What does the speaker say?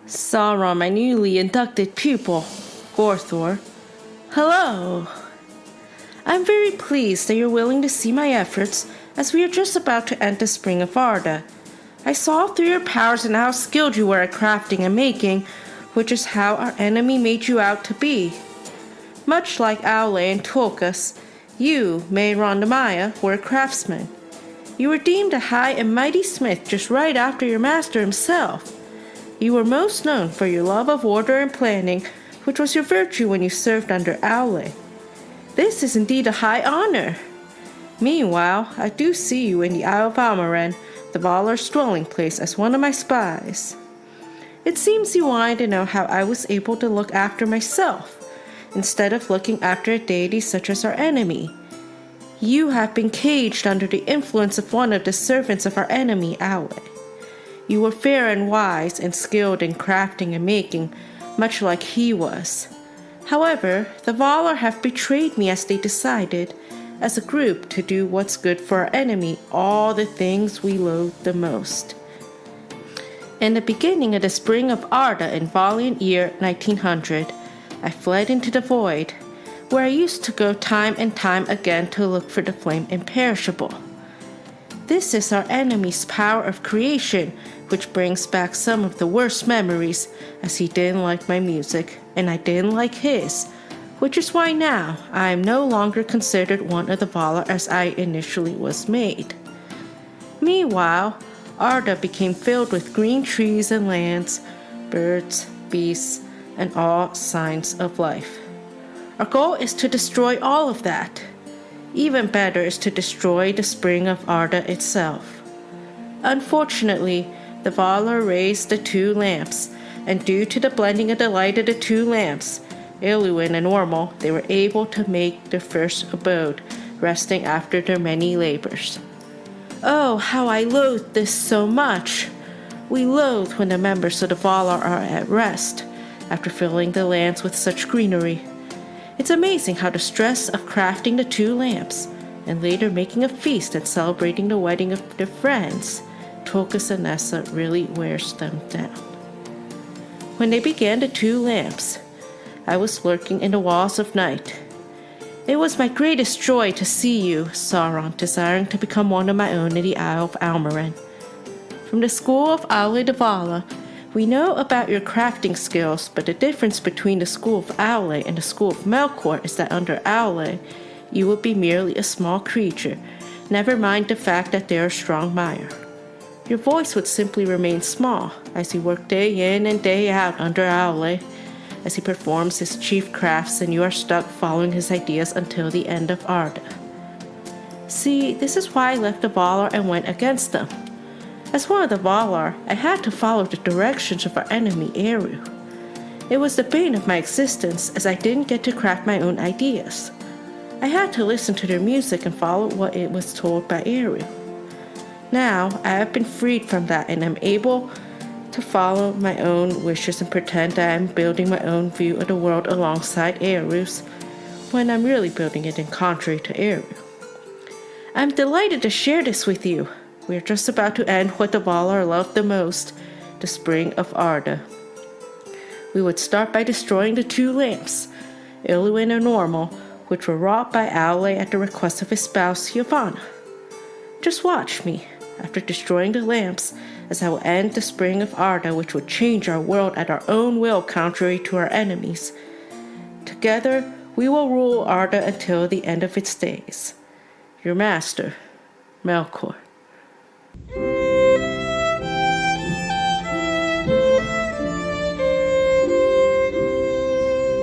Sauron, my newly inducted pupil, Gorthor. Hello! I'm very pleased that you're willing to see my efforts as we are just about to end the Spring of Arda. I saw through your powers and how skilled you were at crafting and making, which is how our enemy made you out to be. Much like Aule and Tulkas, you, Mehran were a craftsman. You were deemed a high and mighty smith just right after your master himself. You were most known for your love of order and planning, which was your virtue when you served under Aule. This is indeed a high honor. Meanwhile, I do see you in the Isle of Almaran, the Valar's dwelling place, as one of my spies. It seems you wanted to know how I was able to look after myself, instead of looking after a deity such as our enemy. You have been caged under the influence of one of the servants of our enemy, Aule. You were fair and wise and skilled in crafting and making, much like he was. However, the Valar have betrayed me as they decided, as a group, to do what's good for our enemy, all the things we loathe the most. In the beginning of the Spring of Arda in Valiant year 1900, I fled into the void, where I used to go time and time again to look for the flame imperishable. This is our enemy's power of creation, which brings back some of the worst memories, as he didn't like my music, and I didn't like his, which is why now I am no longer considered one of the Valar as I initially was made. Meanwhile, Arda became filled with green trees and lands, birds, beasts, and all signs of life. Our goal is to destroy all of that. Even better is to destroy the Spring of Arda itself. Unfortunately, the Valar raised the two lamps, and due to the blending of the light of the two lamps, Iluin and Ormal, they were able to make their first abode, resting after their many labors. Oh, how I loathe this so much! We loathe when the members of the Valar are at rest, after filling the lands with such greenery. It's amazing how the stress of crafting the two lamps, and later making a feast and celebrating the wedding of their friends, Tulkas and Nessa, really wears them down. When they began the two lamps, I was lurking in the walls of night. It was my greatest joy to see you, Sauron, desiring to become one of my own in the Isle of Almaran. From the school of Aule the Vala, we know about your crafting skills, but the difference between the school of Aule and the school of Melkor is that under Aule, you would be merely a small creature, never mind the fact that they are a strong mire. Your voice would simply remain small as you work day in and day out under Aule, as he performs his chief crafts and you are stuck following his ideas until the end of Arda. See, this is why I left the Valar and went against them. As one of the Valar, I had to follow the directions of our enemy Eru. It was the bane of my existence as I didn't get to craft my own ideas. I had to listen to their music and follow what it was told by Eru. Now, I have been freed from that and am able to follow my own wishes and pretend that I am building my own view of the world alongside Eru's, when I'm really building it in contrary to Eru. I'm delighted to share this with you. We are just about to end what the Valar love the most, the Spring of Arda. We would start by destroying the two lamps, Iluin and Ormal, which were wrought by Aule at the request of his spouse, Yavanna. Just watch me, after destroying the lamps, as I will end the Spring of Arda, which will change our world at our own will contrary to our enemies. Together, we will rule Arda until the end of its days. Your master, Melkor.